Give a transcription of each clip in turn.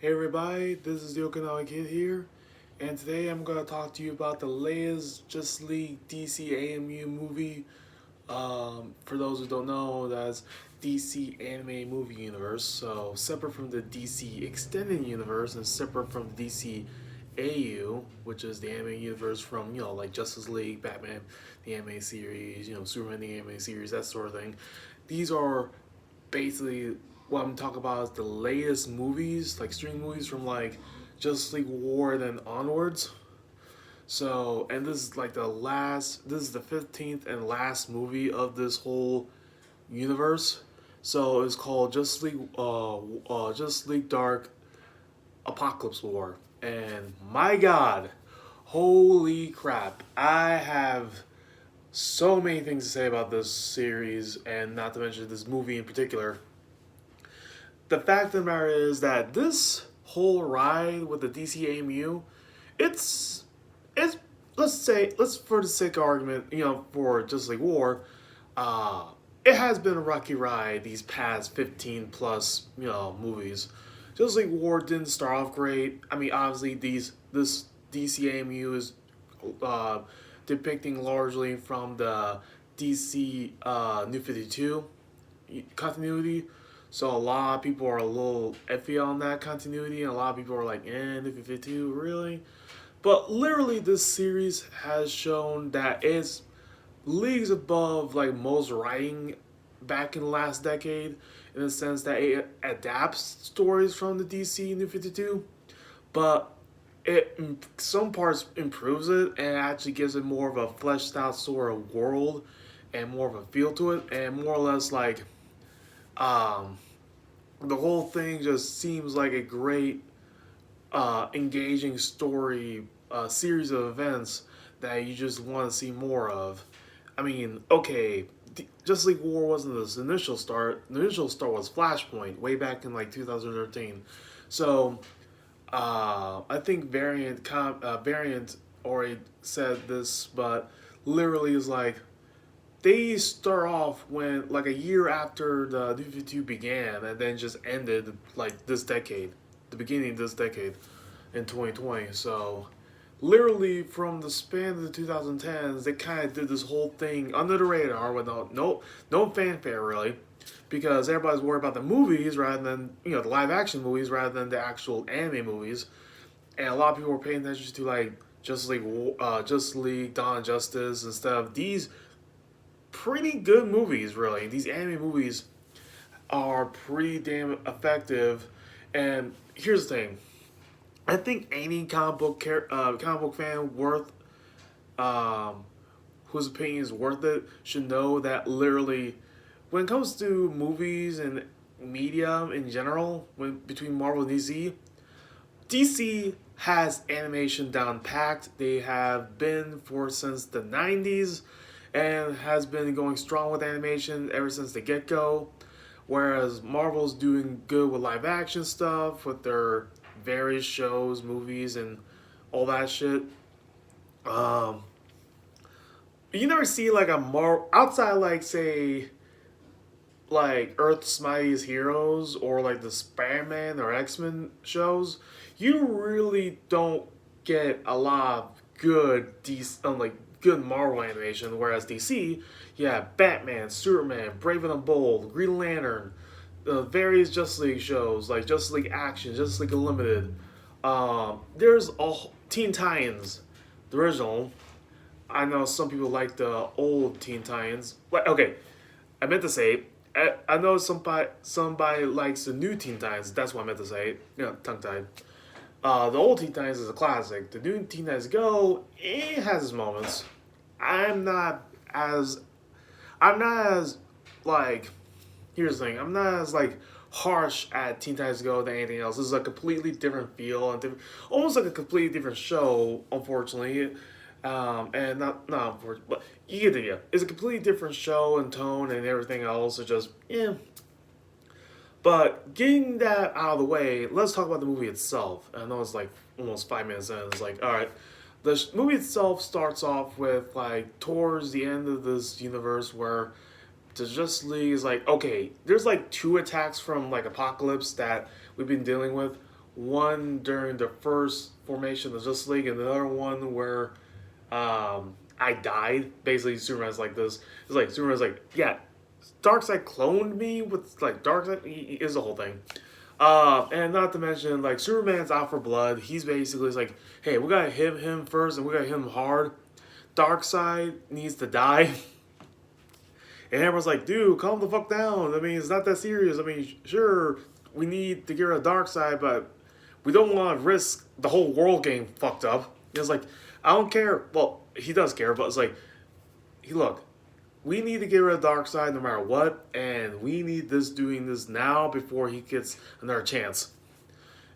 Hey everybody, this is Theokinawakid'S here, and today I'm going to talk to you about the latest Justice League DC AMU movie. For those who don't know, that's DC Anime Movie Universe, so separate from the DC Extended Universe and separate from the DC AU, which is the anime universe from, like Justice League, Batman, the anime series, Superman, the anime series, that sort of thing. These are basically what I'm talking about is the latest movies, like streaming movies from like Justice League War and then onwards. So, and this is like this is the 15th and last movie of this whole universe. So it's called Justice League Dark Apocalypse War. And my God, holy crap, I have so many things to say about this series, and not to mention this movie in particular. The fact of the matter is that this whole ride with the DCAMU, it's let's for the sake of argument, for Justice League War, uh, it has been a rocky ride these past 15 plus movies. Justice League War didn't start off great. I mean, obviously this DCAMU is uh, depicting largely from the DC New 52 continuity. So a lot of people are a little iffy on that continuity, and a lot of people are like, New 52, really? But literally, this series has shown that it's leagues above like most writing back in the last decade, in the sense that it adapts stories from the DC New 52, but it in some parts improves it and actually gives it more of a fleshed out sort of world and more of a feel to it, and more or less like um, the whole thing just seems like a great, engaging story series of events that you just want to see more of. I mean, okay, Justice League War wasn't this initial start. The initial start was Flashpoint way back in like 2013. So I think Variant already said this, but literally is like they start off when like a year after the New 52 began, and then just ended like this decade, the beginning of this decade in 2020. So literally from the span of the 2010s, they kind of did this whole thing under the radar with no fanfare really, because everybody's worried about the movies rather than the live action movies rather than the actual anime movies, and a lot of people were paying attention to like Justice League, Dawn of Justice, and stuff. These pretty good movies, really. These anime movies are pretty damn effective. And here's the thing: I think any comic book fan worth um, whose opinion is worth it should know that literally, when it comes to movies and media in general, when between Marvel and DC has animation down packed. They have been for since the 90s and has been going strong with animation ever since the get go. Whereas Marvel's doing good with live action stuff with their various shows, movies, and all that shit. Um, you never see like a outside like say like Earth's Mightiest Heroes or like the Spider-Man or X-Men shows, you really don't get a lot of good like good Marvel animation. Whereas DC, yeah, Batman, Superman, Brave and the Bold, Green Lantern, the various Justice League shows like Justice League Action, Justice League Unlimited. There's Teen Titans, the original. I know some people like the old Teen Titans. Like, okay, I meant to say, I know somebody likes the new Teen Titans. That's what I meant to say. Tongue tied. The old Teen Titans is a classic. The new Teen Titans Go, it has its moments. I'm not as I'm not as like here's the thing. I'm not as like harsh at Teen Titans Go than anything else. This is a completely different feel and almost like a completely different show. Unfortunately, and not unfortunately, but you get the idea. It's a completely different show and tone and everything else. It just yeah. But getting that out of the way, let's talk about the movie itself. I know it's like almost 5 minutes in. It's like, all right, the movie itself starts off with like towards the end of this universe where the Justice League is like, okay, there's like two attacks from like Apocalypse that we've been dealing with. One during the first formation of the Justice League, and the other one where I died. Basically, Superman's like this. It's like Superman's like, yeah, Darkseid cloned me with like Darkseid. Is the whole thing. And not to mention, like, Superman's out for blood. He's basically like, hey, we gotta hit him first, and we gotta hit him hard. Darkseid needs to die. And everyone's like, dude, calm the fuck down. I mean, it's not that serious. I mean, sure, we need to get rid of Darkseid, but we don't want to risk the whole world getting fucked up. It's like, I don't care. Well, he does care, but it's like, look, we need to get rid of Darkseid no matter what, and we need this doing this now before he gets another chance.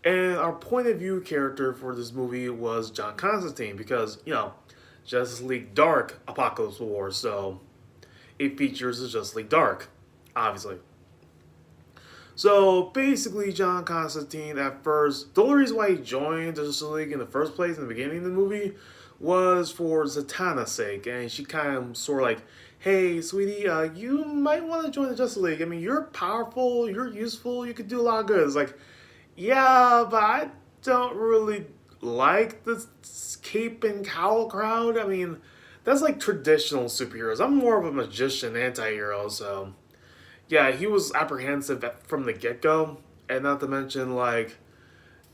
And our point of view character for this movie was John Constantine because, Justice League Dark Apocalypse War, so it features the Justice League Dark, obviously. So basically, John Constantine at first, the only reason why he joined the Justice League in the first place in the beginning of the movie was for Zatanna's sake, and she kind of sort of like, hey, sweetie, you might want to join the Justice League. I mean, you're powerful, you're useful, you could do a lot of good. It's like, yeah, but I don't really like the cape and cowl crowd. I mean, that's like traditional superheroes. I'm more of a magician anti-hero, so yeah, he was apprehensive from the get-go, and not to mention, like,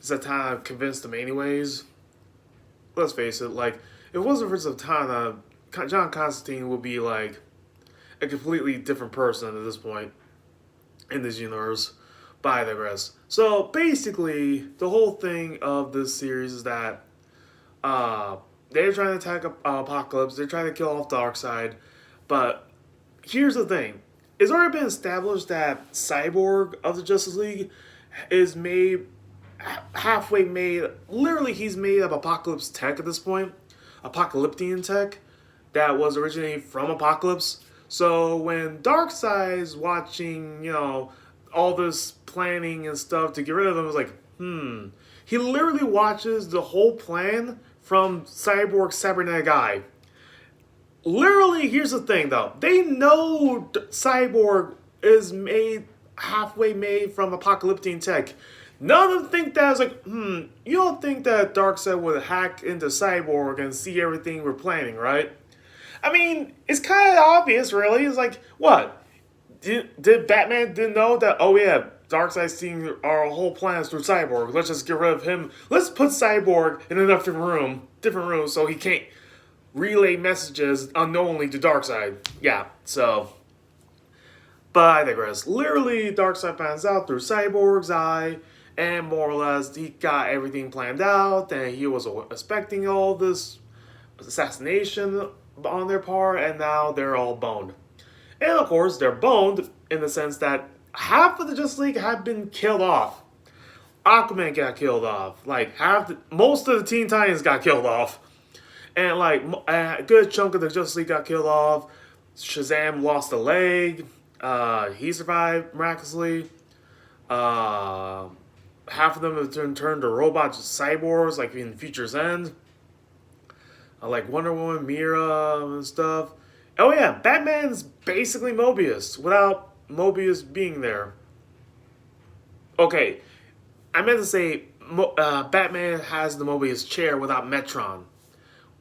Zatanna convinced him anyways. Let's face it, like, if it wasn't for Zatanna, John Constantine would be, like, a completely different person at this point in this universe. But I digress. So, basically, the whole thing of this series is that they're trying to attack Apocalypse, they're trying to kill off Darkseid, but here's the thing. It's already been established that Cyborg of the Justice League is halfway made, literally he's made of Apocalypse tech at this point, Apocalyptian tech, that was originated from Apocalypse. So when Darkseid's watching, all this planning and stuff to get rid of him, it was like, he literally watches the whole plan from Cyborg's cybernetic eye. Literally, here's the thing though. They know Cyborg is halfway made from Apocalyptian tech. None of them think that it's like, you don't think that Darkseid would hack into Cyborg and see everything we're planning, right? I mean, it's kind of obvious, really. It's like, what? Did Batman didn't know that, oh yeah, Darkseid's seeing our whole plans through Cyborg. Let's just get rid of him. Let's put Cyborg in a different room so he can't relay messages unknowingly to Darkseid. Yeah, so. But I digress. Literally, Darkseid finds out through Cyborg's eye, and more or less, he got everything planned out, and he was expecting all this assassination on their part, and now they're all boned. And of course, they're boned in the sense that half of the Justice League have been killed off. Aquaman got killed off. Like, most of the Teen Titans got killed off. And like, a good chunk of the Justice League got killed off. Shazam lost a leg. He survived miraculously. Half of them have turned to robots, cyborgs, like in Future's End. Like Wonder Woman, Mira, and stuff. Oh yeah, Batman's basically Mobius, without Mobius being there. Okay, I meant to say Batman has the Mobius chair without Metron.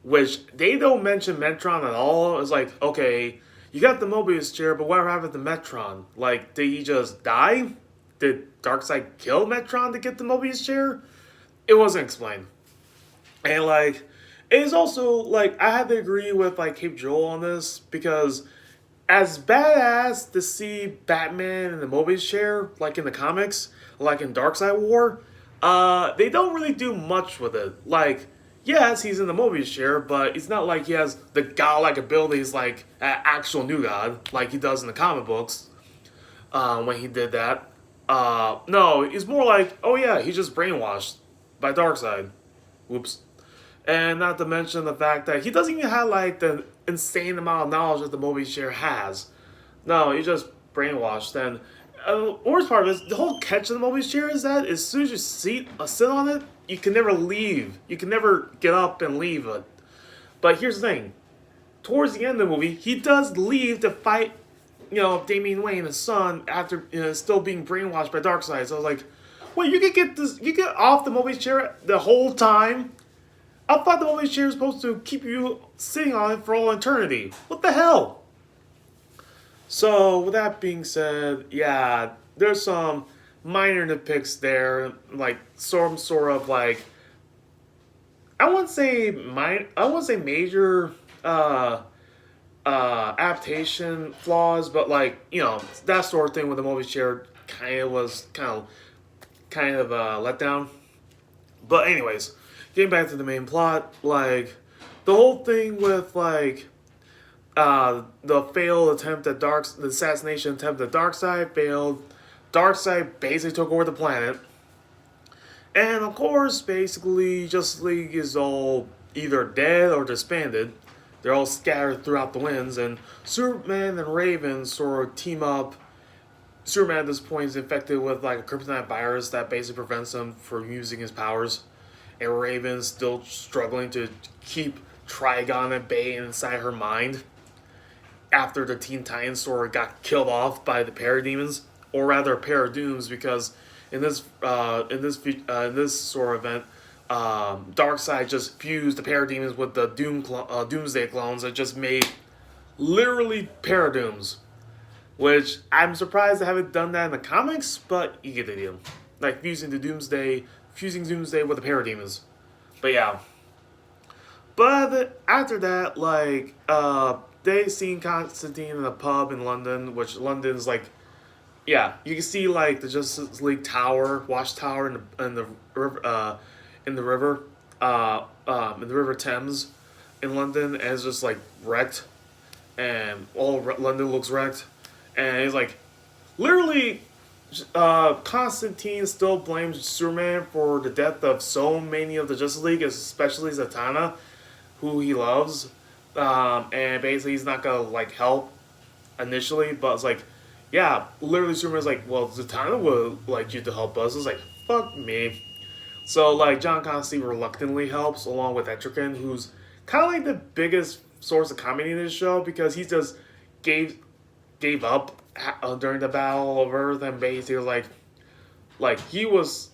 Which, they don't mention Metron at all. It's like, okay, you got the Mobius chair, but whatever happened to Metron? Like, did he just die? Did Darkseid kill Metron to get the Mobius chair? It wasn't explained. And like, it is also, like, I have to agree with, like, Cape Joel on this, because as badass to see Batman in the Mobius chair, like in the comics, like in Darkseid War, they don't really do much with it. Like, yes, he's in the Mobius chair, but it's not like he has the godlike abilities like an actual New God, like he does in the comic books, when he did that. No, it's more like, oh yeah, he's just brainwashed by Darkseid. Whoops. And not to mention the fact that he doesn't even have like the insane amount of knowledge that the Mobius chair has. No, he's just brainwashed. And worst part of it is, the whole catch of the Mobius chair is that as soon as you sit on it, you can never leave. You can never get up and leave it. But here's the thing. Towards the end of the movie, he does leave to fight, Damian Wayne, his son, after still being brainwashed by Darkseid. So I was like, Wait, you can get this. You get off the movie chair the whole time. I thought the movie chair was supposed to keep you sitting on it for all eternity. What the hell? So with that being said, yeah, there's some minor nitpicks there, like some sort of like I wouldn't say major adaptation flaws, but like that sort of thing with the movie chair kind of let down. But anyways, getting back to the main plot, like the whole thing with like the failed attempt at the assassination attempt at Darkseid failed. Darkseid basically took over the planet. And of course, basically, Justice League is all either dead or disbanded. They're all scattered throughout the winds, and Superman and Raven sort of team up. Superman at this point is infected with like a kryptonite virus that basically prevents him from using his powers. And Raven's still struggling to keep Trigon at bay inside her mind after the Teen Titans sort of got killed off by the Parademons, or rather Paradooms, because in this sort of event, Darkseid just fused the Parademons with the Doomsday clones and just made literally Paradooms, which I'm surprised they haven't done that in the comics, but you get the deal. Like fusing Doomsday with the Parademons. But yeah. But after that, like, they seen Constantine in a pub in London, which London's like, yeah, you can see like the Justice League Tower, Watchtower in the river, in the River Thames in London, and it's just like wrecked, and all London looks wrecked, and he's like, literally, Constantine still blames Superman for the death of so many of the Justice League, especially Zatanna, who he loves, and basically he's not gonna like help initially, but it's like, yeah, literally Superman's like, well, Zatanna would like you to help us. It's like, fuck me. So like John Constantine reluctantly helps along with Etrigan, who's kind of like the biggest source of comedy in this show because he just gave up during the Battle of Earth, and basically like he's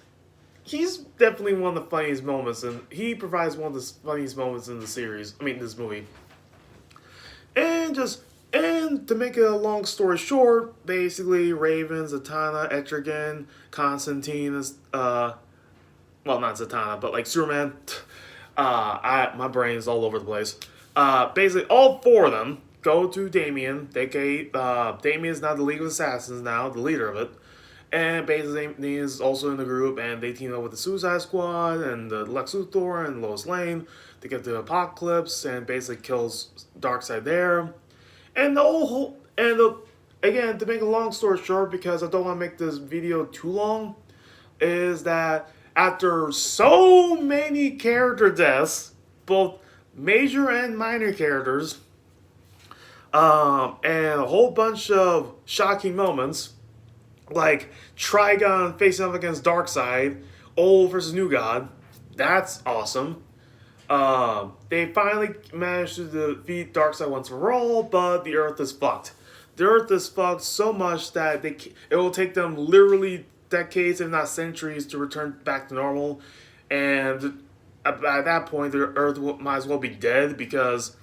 definitely one of the funniest moments, and he provides one of the funniest moments in the series. I mean, this movie. And to make it a long story short, basically Raven, Zatanna, Etrigan, Constantine, well, not Zatanna, but like Superman. My brain's all over the place. Basically, all four of them go to Damian. Damian is now the League of Assassins now, the leader of it. And basically, Damian is also in the group, and they team up with the Suicide Squad and the Lex Luthor and Lois Lane to get the Apocalypse and basically kills Darkseid there. And again, to make a long story short, because I don't want to make this video too long, is that after so many character deaths, both major and minor characters, and a whole bunch of shocking moments, like Trigon facing off against Darkseid, old versus new god, that's awesome. They finally managed to defeat Darkseid once for all, but the Earth is fucked. The Earth is fucked so much that it will take them literally decades, if not centuries, to return back to normal. And at that point, the Earth might as well be dead because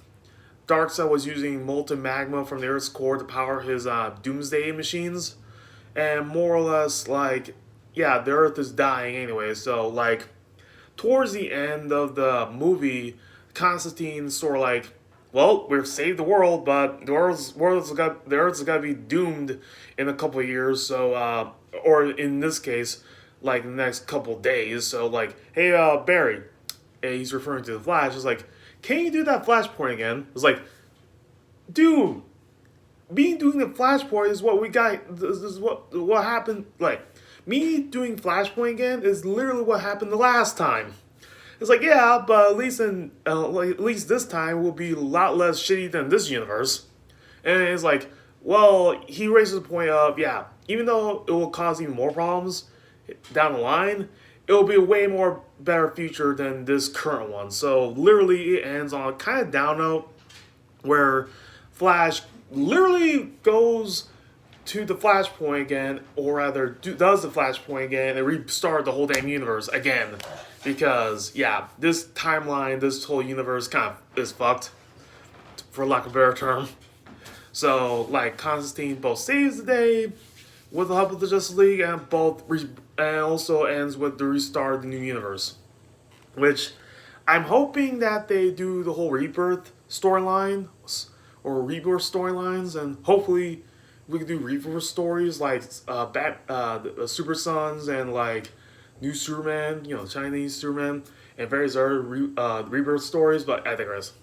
Darkseid was using molten magma from the Earth's core to power his Doomsday machines. And more or less, like, yeah, the Earth is dying anyway. So, like, towards the end of the movie, Constantine's sort of like, well, we've saved the world, but the Earth's got to be doomed in a couple of years. So, or in this case, like the next couple of days. So, like, hey, Barry, and he's referring to the Flash. It's like, can you do that Flashpoint again? It's like, dude, me doing the Flashpoint is what we got. This is what happened. Like, me doing Flashpoint again is literally what happened the last time. It's like, yeah, but at least this time will be a lot less shitty than this universe. And it's like, well, he raises the point of, yeah, even though it will cause even more problems down the line, it will be a way more better future than this current one. So literally, it ends on a kind of down note where Flash literally goes to the Flashpoint again, or rather, does the Flashpoint again and restart the whole damn universe again. Because, yeah, this timeline, this whole universe kind of is fucked, for lack of a better term. So, like, Constantine both saves the day with the help of the Justice League, and and also ends with the restart of the new universe. Which, I'm hoping that they do the whole Rebirth storyline, or Rebirth storylines, and hopefully we can do Rebirth stories like the Super Sons and like New Superman, Chinese Superman, and various other Rebirth stories, but I digress.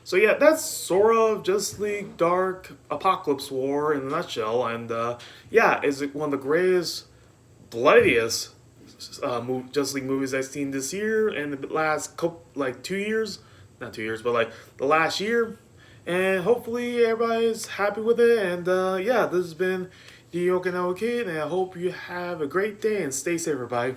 So yeah, that's sort of Justice League Dark Apocalypse War in a nutshell, and yeah, it's one of the greatest, bloodiest Justice League movies I've seen this year and the last couple, like 2 years, not 2 years, but like the last year, and hopefully everybody's happy with it. And yeah, this has been the Okinawa Kid, and I hope you have a great day and stay safe, everybody.